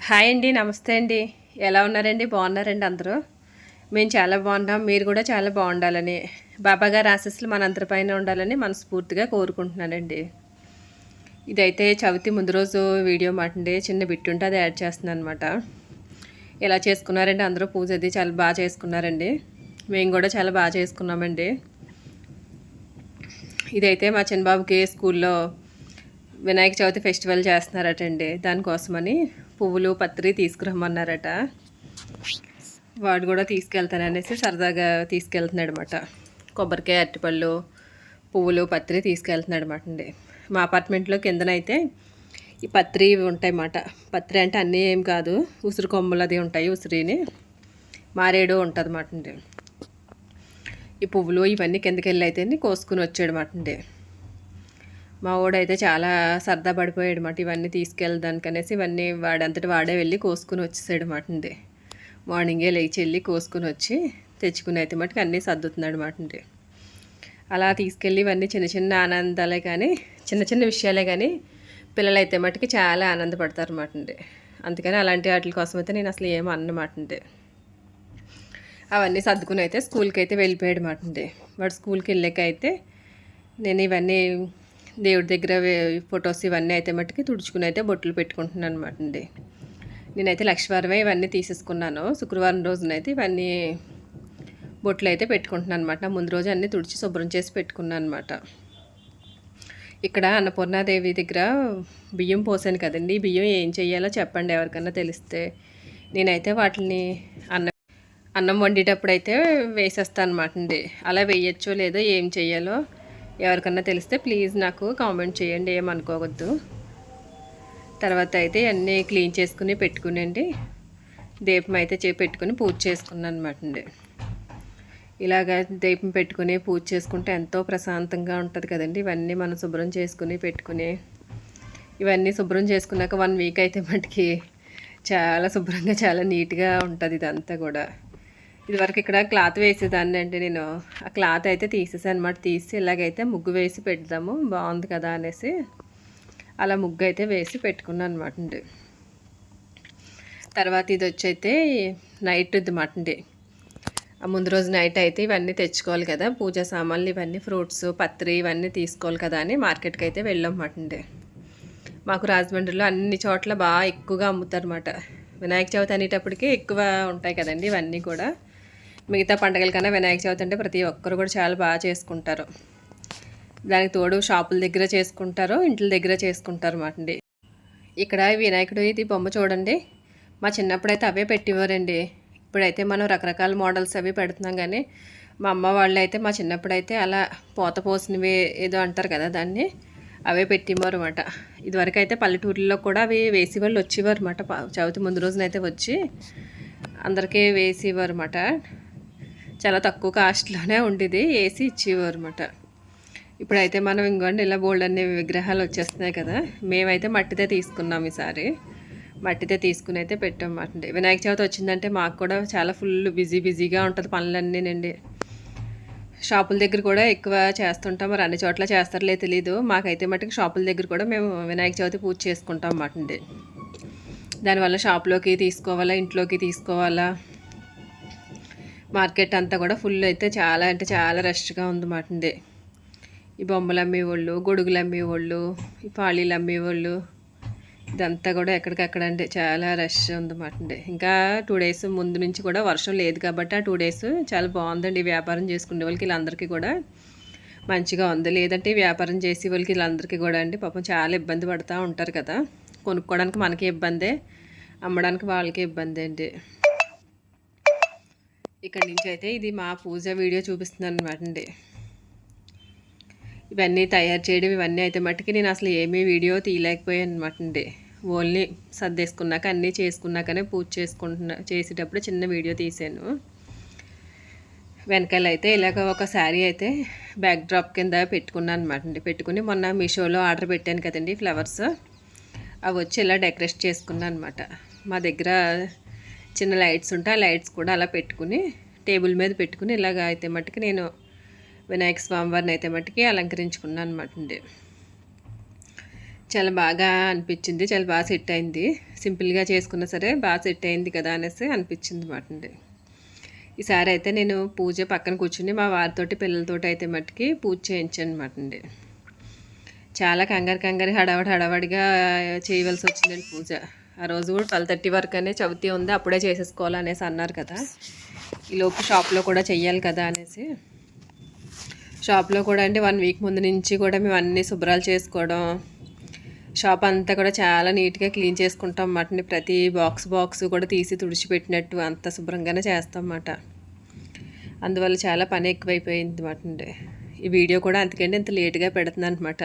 Hi అండి. నమస్తే అండి. ఎలా ఉన్నారండి? బాగున్నారండి అందరూ? మేము చాలా బాగున్నాం. మీరు కూడా చాలా బాగుండాలని, బాబాగారి ఆశీస్సులు మనందరిపైన ఉండాలని మనస్ఫూర్తిగా కోరుకుంటున్నానండి. ఇదైతే చవితి ముందు రోజు వీడియో మాటండి. చిన్న బిట్ ఉంటే అది యాడ్ చేస్తున్నాను అనమాట. ఎలా చేసుకున్నారండి అందరూ? పూజ అది చాలా బాగా చేసుకున్నారండి. మేము కూడా చాలా బాగా చేసుకున్నామండి. ఇదైతే మా చిన్నబాబుకి స్కూల్లో వినాయక చవితి ఫెస్టివల్ చేస్తున్నారటండి. దానికోసమని పువ్వులు పత్రి తీసుకురమ్మన్నారట. వాడు కూడా తీసుకెళ్తాననేసి సరదాగా తీసుకెళ్తున్నాడు అనమాట. కొబ్బరికాయ, అరటిపళ్ళు, పువ్వులు పత్రి తీసుకెళ్తున్నాడు అనమాట అండి. మా అపార్ట్మెంట్లో కిందనైతే ఈ పత్రి ఉంటాయి అన్నమాట. పత్రి అంటే అన్నీ ఏం కాదు, ఉసిరి కొమ్మలు అది ఉంటాయి. ఉసిరిని మారేడు ఉంటుంది అన్నమాట అండి. ఈ పువ్వులు ఇవన్నీ కిందకి వెళ్ళి అయితే కోసుకుని వచ్చాడు అన్నమాట అండి. మా వాడైతే చాలా సరదా పడిపోయాడు అన్నమాట. ఇవన్నీ తీసుకెళ్ళడానికనేసి ఇవన్నీ వాడంతటి వాడే వెళ్ళి కోసుకుని వచ్చేసాడు అన్నమాట అండి. మార్నింగే లేచి వెళ్ళి కోసుకుని వచ్చి తెచ్చుకుని అయితే మటుకు అన్నీ సర్దుతున్నాడు అన్నమాట అండి. అలా తీసుకెళ్ళి ఇవన్నీ చిన్న చిన్న ఆనందాలే కానీ, చిన్న చిన్న విషయాలే కానీ పిల్లలైతే మటుకు చాలా ఆనందపడతారు అన్నమాట అండి. అందుకని అలాంటి వాటి కోసం అయితే నేను అసలు ఏమో అన్నమాట అండి. అవన్నీ సర్దుకుని అయితే స్కూల్కి అయితే వెళ్ళిపోయాడు అన్నమాట అండి. వాడు స్కూల్కి వెళ్ళాకైతే నేను ఇవన్నీ దేవుడి దగ్గర ఫొటోస్ ఇవన్నీ అయితే మట్టుకి తుడుచుకుని అయితే బొట్లు పెట్టుకుంటున్నాను అనమాట అండి. నేనైతే లక్షవారమే ఇవన్నీ తీసేసుకున్నాను. శుక్రవారం రోజునైతే ఇవన్నీ బొట్లు అయితే పెట్టుకుంటున్నాను అనమాట. ముందు రోజు అన్నీ తుడిచి శుభ్రం చేసి పెట్టుకున్నాను అనమాట. ఇక్కడ అన్నపూర్ణాదేవి దగ్గర బియ్యం పోసాను కదండి. బియ్యం ఏం చెయ్యాలో చెప్పండి ఎవరికన్నా తెలిస్తే. నేనైతే వాటిని అన్నం వండేటప్పుడు అయితే వేసేస్తాను అనమాట అండి. అలా వేయచ్చో లేదో ఏం చెయ్యాలో ఎవరికన్నా తెలిస్తే ప్లీజ్ నాకు కామెంట్ చేయండి, ఏమనుకోవద్దు. తర్వాత అయితే అన్నీ క్లీన్ చేసుకుని పెట్టుకునండి. దీపం అయితే పెట్టుకుని పూజ చేసుకున్నాను అనమాట అండి. ఇలాగ దీపం పెట్టుకుని పూజ చేసుకుంటే ఎంతో ప్రశాంతంగా ఉంటుంది కదండి. ఇవన్నీ మనం శుభ్రం చేసుకుని పెట్టుకుని ఇవన్నీ శుభ్రం చేసుకున్నాక 1 వీక్ అయితే మటుకి చాలా శుభ్రంగా చాలా నీట్గా ఉంటుంది ఇదంతా కూడా. ఇదివరకు ఇక్కడ క్లాత్ వేసేదాన్ని అండి. నేను ఆ క్లాత్ అయితే తీసేసాను అనమాట. తీసి ఇలాగైతే ముగ్గు వేసి పెడదాము బాగుంది కదా అనేసి అలా ముగ్గు అయితే వేసి పెట్టుకున్నాను అనమాట అండి. తర్వాత ఇది వచ్చి అయితే నైట్ అన్నమాట అండి. ఆ ముందు రోజు నైట్ అయితే ఇవన్నీ తెచ్చుకోవాలి కదా, పూజా సామాన్లు ఇవన్నీ, ఫ్రూట్స్ పత్రి ఇవన్నీ తీసుకోవాలి కదా అని మార్కెట్కి అయితే వెళ్ళామన్నమాట అండి. మాకు రాజమండ్రిలో అన్ని చోట్ల బాగా ఎక్కువగా అమ్ముతారు అన్నమాట. వినాయక చవితి అనేటప్పటికీ ఎక్కువ ఉంటాయి కదండి ఇవన్నీ కూడా. మిగతా పండుగల కన్నా వినాయక చవితి అంటే ప్రతి ఒక్కరు కూడా చాలా బాగా చేసుకుంటారు. దానికి తోడు షాపుల దగ్గర చేసుకుంటారు, ఇంట్ల దగ్గర చేసుకుంటారు అన్నమాట అండి. ఇక్కడ వినాయకుడు ఇది బొమ్మ చూడండి. మా చిన్నప్పుడైతే అవే పెట్టేవారండి. ఇప్పుడైతే మనం రకరకాల మోడల్స్ అవి పెడుతున్నాం కానీ మా అమ్మ వాళ్ళు అయితే మా చిన్నప్పుడైతే అలా పోత పోసినవి ఏదో అంటారు కదా దాన్ని, అవే పెట్టేవారు అన్నమాట. ఇదివరకు అయితే పల్లెటూరులో కూడా అవి వేసేవాళ్ళు వచ్చేవారు అన్నమాట. చవితి ముందు రోజునైతే వచ్చి అందరికీ వేసేవారు అన్నమాట. చాలా తక్కువ కాస్ట్లోనే ఉండేది, వేసి ఇచ్చేవారు అన్నమాట. ఇప్పుడైతే మనం ఇంకోండి ఇలా బోల్డ్ అనే విగ్రహాలు వచ్చేస్తున్నాయి కదా. మేమైతే మట్టితే తీసుకున్నాం ఈసారి. మట్టితే తీసుకుని అయితే పెట్టామన్నమాట. వినాయక చవితి వచ్చిందంటే మాకు కూడా చాలా ఫుల్ బిజీగా ఉంటుంది పనులన్నీనండి. షాపుల దగ్గర కూడా ఎక్కువ చేస్తుంటాం. మరి అన్ని చోట్ల చేస్తారులే తెలీదు. మాకైతే మటుకు షాపుల దగ్గర కూడా మేము వినాయక చవితి పూజ చేసుకుంటాం అన్నమాట అండి. దానివల్ల షాప్లోకి తీసుకోవాలా, ఇంట్లోకి తీసుకోవాలా, మార్కెట్ అంతా కూడా ఫుల్ అయితే చాలా అంటే చాలా రష్గా ఉందన్నమాట అండి. ఈ బొమ్మలు అమ్మేవాళ్ళు, గొడుగులు అమ్మేవాళ్ళు, ఈ పాళీలు అమ్మేవాళ్ళు, ఇదంతా కూడా ఎక్కడికక్కడ అంటే చాలా రష్ ఉందన్నమాట అండి. ఇంకా 2 డేస్ ముందు నుంచి కూడా వర్షం లేదు కాబట్టి ఆ 2 డేస్ చాలా బాగుందండి. వ్యాపారం చేసుకునే వాళ్ళకి వీళ్ళందరికీ కూడా మంచిగా ఉంది. లేదంటే వ్యాపారం చేసే వాళ్ళకి వీళ్ళందరికీ కూడా అండి పాపం చాలా ఇబ్బంది పడుతూ ఉంటారు కదా. కొనుక్కోవడానికి మనకి ఇబ్బందే, అమ్మడానికి వాళ్ళకి ఇబ్బంది అండి. ఇక్కడి నుంచి అయితే ఇది మా పూజ వీడియో చూపిస్తున్నాను అనమాట అండి. ఇవన్నీ తయారు చేయడం ఇవన్నీ అయితే మట్టుకి నేను అసలు ఏమీ వీడియో తీయలేకపోయాను అనమాట అండి. ఓన్లీ సర్దేసుకున్నాక అన్నీ చేసుకున్నాకనే పూజ చేసేటప్పుడు చిన్న వీడియో తీసాను. వెనకాల అయితే ఇలాగ ఒక శారీ అయితే బ్యాక్ డ్రాప్ కింద పెట్టుకున్నాను అనమాట అండి. పెట్టుకుని మొన్న మీషోలో ఆర్డర్ పెట్టాను కదండి ఫ్లవర్స్, అవి వచ్చి ఇలా డెకరేట్ చేసుకున్నాను అనమాట. మా దగ్గర చిన్న లైట్స్ ఉంటే ఆ లైట్స్ కూడా అలా పెట్టుకుని టేబుల్ మీద పెట్టుకుని ఇలాగ అయితే మట్టుకి నేను వినాయక స్వామివారిని అయితే మట్టుకి అలంకరించుకున్నాను అనమాట అండి. చాలా బాగా అనిపించింది, చాలా బాగా సెట్ అయింది. సింపుల్గా చేసుకున్నా సరే బాగా సెట్ అయింది కదా అనేసి అనిపించింది మాట అండి. ఈసారి అయితే నేను పూజ పక్కన కూర్చుని మా వారితోటి పిల్లలతోటి అయితే మట్టుకి పూజ చేయించాను అనమాట అండి. చాలా కంగారు హడావడిగా చేయవలసి వచ్చిందండి పూజ. ఆ రోజు కూడా 12:30 వరకనే చవితి ఉంది, అప్పుడే చేసేసుకోవాలనేసి అన్నారు కదా. ఈలోపు షాప్లో కూడా చెయ్యాలి కదా అనేసి షాప్లో కూడా అండి 1 వీక్ ముందు నుంచి కూడా మేము అన్నీ శుభ్రాలు చేసుకోవడం, షాప్ అంతా కూడా చాలా నీట్గా క్లీన్ చేసుకుంటాం అన్నమాట. ప్రతి బాక్స్ కూడా తీసి తుడిచిపెట్టినట్టు అంత శుభ్రంగానే చేస్తాం అన్నమాట. అందువల్ల చాలా పని ఎక్కువైపోయింది అన్నమాట. ఈ వీడియో కూడా అందుకంటే ఇంత లేట్గా పెడుతున్నాను అనమాట.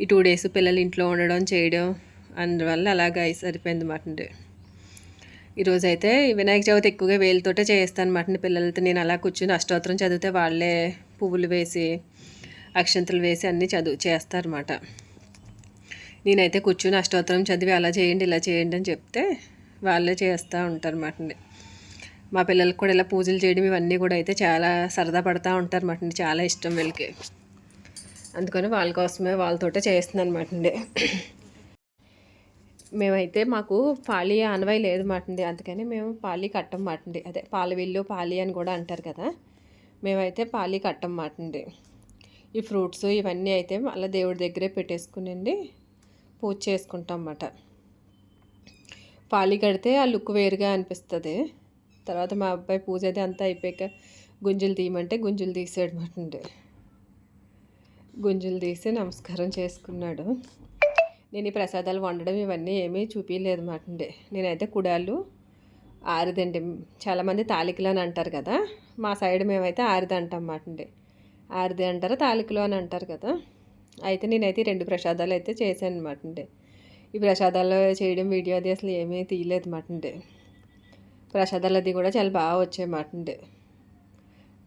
ఈ 2 డేస్ పిల్లలు ఇంట్లో ఉండడం చేయడం అందువల్ల అలాగా సరిపోయింది అన్నమాట. ఈరోజు అయితే వినాయక చవితి ఎక్కువగా వేలుతోటే చేస్తాను అన్నమాట. పిల్లలతో నేను అలా కూర్చుని అష్టోత్తరం చదివితే వాళ్ళే పువ్వులు వేసి అక్షంతలు వేసి అన్నీ చేస్తారన్నమాట. నేనైతే కూర్చుని అష్టోత్తరం చదివి అలా చేయండి ఇలా చేయండి అని చెప్తే వాళ్ళే చేస్తూ ఉంటారన్నమాట. మా పిల్లలకు కూడా ఇలా పూజలు చేయడం ఇవన్నీ కూడా అయితే చాలా సరదా పడుతూ ఉంటారన్నమాట. చాలా ఇష్టం వీళ్ళకి, అందుకని వాళ్ళ కోసమే వాళ్ళతోటే చేస్తున్నాను అనమాట అండి. మేమైతే మాకు పాలి ఆనవాయి లేదు మాటండి, అందుకని మేము పాలి కట్టం మాటండి. అదే పాలవిల్లు పాలి అని కూడా అంటారు కదా, మేమైతే పాలి కట్టం మాటండి. ఈ ఫ్రూట్స్ ఇవన్నీ అయితే అలా దేవుడి దగ్గరే పెట్టేసుకునండి పూజ చేసుకుంటాం అన్నమాట. పాలి కడితే ఆ లుక్ వేరుగా అనిపిస్తుంది. తర్వాత మా అబ్బాయి పూజ అయితే అంతా అయిపోయాక గుంజులు తీయమంటే గుంజులు తీసాడు అన్నమాట. గుంజులు తీసి నమస్కారం చేసుకున్నాడు. నేను ఈ ప్రసాదాలు వండడం ఇవన్నీ ఏమీ చూపించలేదు అన్నమాట. నేనైతే కుడాలు ఆరిదండి, చాలామంది తాలికలు అని అంటారు కదా, మా సైడ్ మేమైతే ఆరిది అంటాం అన్నమాట. ఆరిది అంటారు, తాలికలు అని అంటారు కదా. అయితే నేనైతే 2 ప్రసాదాలు అయితే చేశాను అన్నమాట. ఈ ప్రసాదాలు చేయడం వీడియో అది అసలు ఏమీ తీయలేదు అన్నమాట. ప్రసాదాలు అది కూడా చాలా బాగా వచ్చాయి అన్నమాట.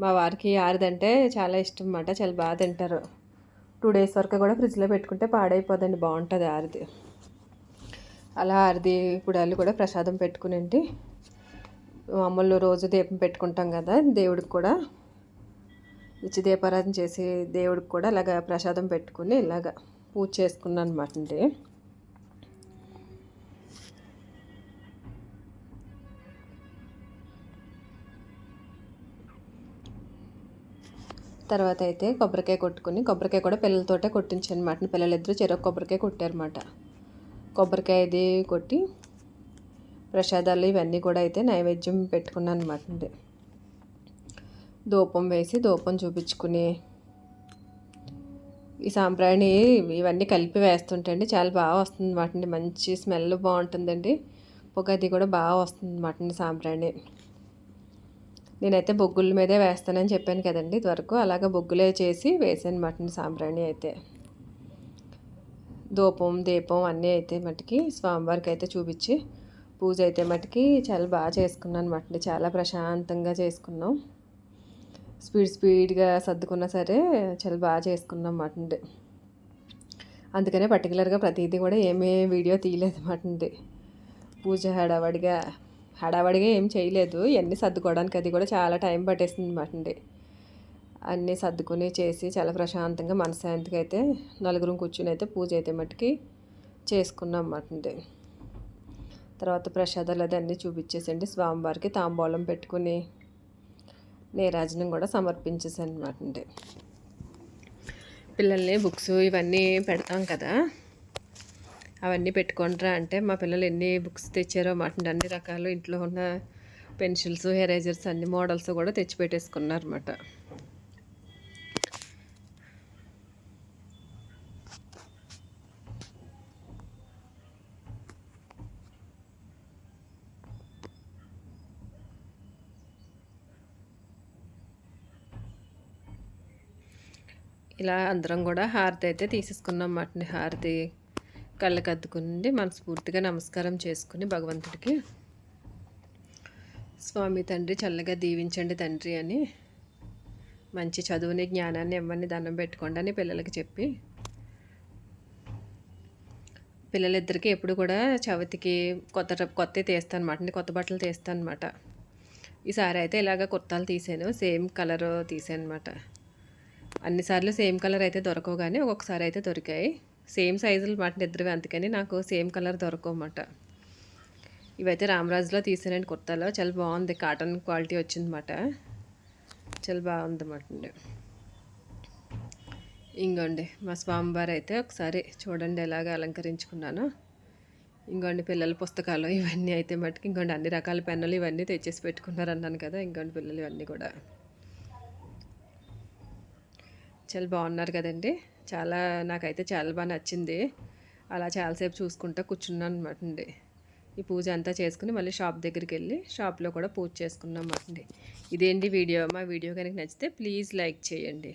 మా వారికి ఆరిదంటే చాలా ఇష్టం అన్నమాట, చాలా బాగా తింటారు. 2 డేస్ వరకు కూడా ఫ్రిడ్జ్లో పెట్టుకుంటే పాడైపోదండి, బాగుంటుంది ఆరిది. అలా ఆరిది కుడాలు కూడా ప్రసాదం పెట్టుకునండి. మామూలు రోజు దీపం పెట్టుకుంటాం కదా, దేవుడికి కూడా నిత్య దీపారాధన చేసి దేవుడికి కూడా ఇలాగ ప్రసాదం పెట్టుకుని ఇలాగ పూజ చేసుకున్నాను అనమాట అండి. తర్వాత అయితే కొబ్బరికాయ కొట్టుకుని, కొబ్బరికాయ కూడా పిల్లలతోటే కొట్టించాను అనమాట. పిల్లలిద్దరూ చెరొక కొబ్బరికాయ కొట్టారన్నమాట. కొబ్బరికాయ ఇది కొట్టి ప్రసాదాలు ఇవన్నీ కూడా అయితే నైవేద్యం పెట్టుకున్నాను అనమాట అండి. ధూపం వేసి ధూపం చూపించుకుని ఈ సాంబ్రాణి ఇవన్నీ కలిపి వేస్తుంటే అండి చాలా బాగా వస్తుంది అన్నమాట అండి. మంచి స్మెల్ బాగుంటుందండి, పొగ అది కూడా బాగా వస్తుంది అన్నమాట అండి సాంబ్రాణి. నేనైతే బొగ్గుల మీదే వేస్తానని చెప్పాను కదండి ఇదివరకు, అలాగ బొగ్గులే చేసి వేసాను మటన్ సాంబ్రాణి అయితే. ధూపం దీపం అన్నీ అయితే మటుకి స్వామివారికి అయితే చూపించి పూజ అయితే మటుకి చాలా బాగా చేసుకున్నాను మటన్. చాలా ప్రశాంతంగా చేసుకున్నాం, స్పీడ్గా సర్దుకున్నా సరే చాలా బాగా చేసుకున్నాం మటన్. అందుకనే పర్టికులర్గా ప్రతిదీ కూడా ఏమీ వీడియో తీయలేదు మటన్. పూజ హడావడిగా ఏం చేయలేదు, ఇవన్నీ సర్దుకోవడానికి అది కూడా చాలా టైం పట్టేసింది అన్నమాట. అన్నీ సర్దుకుని చేసి చాలా ప్రశాంతంగా మనశ్శాంతిగా అయితే నలుగురం కూర్చుని అయితే పూజ అయితే మట్టుకి చేసుకున్నాం అన్నమాట. తర్వాత ప్రసాదాలు అది అన్నీ చూపించేసండి స్వామివారికి తాంబూలం పెట్టుకుని నీరాజనం కూడా సమర్పించేసాను అన్నమాట. పిల్లల్ని బుక్స్ ఇవన్నీ పెడతాం కదా, అవన్నీ పెట్టుకుంటారా అంటే మా పిల్లలు ఎన్ని బుక్స్ తెచ్చారో మాట, అన్ని రకాలు ఇంట్లో ఉన్న పెన్సిల్స్ ఎరేజర్స్ అన్ని మోడల్స్ కూడా తెచ్చి పెట్టేసుకున్నారన్నమాట. ఇలా అందరం కూడా హారతి అయితే తీసేసుకున్నాం అన్నమాట. హారతి కళ్ళకి అద్దుకుని మనస్ఫూర్తిగా నమస్కారం చేసుకుని భగవంతుడికి, స్వామి తండ్రి చల్లగా దీవించండి తండ్రి అని, మంచి చదువుని జ్ఞానాన్ని ఇవ్వండి దండం పెట్టుకోండి అని పిల్లలకి చెప్పి, పిల్లలిద్దరికీ ఎప్పుడు కూడా చవితికి కొత్త తీస్తాను అనమాట, కొత్త బట్టలు తీస్తాను అనమాట. ఈసారి అయితే ఇలాగ కుర్తాలు తీసాను, సేమ్ కలర్ తీసాను అనమాట. అన్నిసార్లు సేమ్ కలర్ అయితే దొరకవు కానీ ఒక్కొక్కసారి అయితే దొరికాయి. సేమ్ సైజులు మాట ఇద్దరు, అందుకని నాకు సేమ్ కలర్ దొరకమాట. ఇవైతే రామరాజులో తీసానండి కుర్తాలో, చాలా బాగుంది, కాటన్ క్వాలిటీ వచ్చిందన్నమాట, చాలా బాగుందన్నమాట అండి. ఇంకోండి మా స్వామివారు అయితే ఒకసారి చూడండి ఎలాగ అలంకరించుకున్నాను. ఇంకోండి పిల్లల పుస్తకాలు ఇవన్నీ అయితే మటుకు, ఇంకోండి అన్ని రకాల పెన్నులు ఇవన్నీ తెచ్చేసి పెట్టుకున్నారు అన్నాను కదా, ఇంకోండి పిల్లలు ఇవన్నీ కూడా చాలా బాగున్నారు కదండి. చాలా నాకైతే చాలా బాగా నచ్చింది. అలా చాలాసేపు చూసుకుంటూ కూర్చున్నాను అనమాట అండి. ఈ పూజ అంతా చేసుకుని మళ్ళీ షాప్ దగ్గరికి వెళ్ళి షాప్లో కూడా పూజ చేసుకున్నాం అన్నమాట అండి. ఇదేంటి వీడియో, మా వీడియో కనుక నచ్చితే ప్లీజ్ లైక్ చేయండి.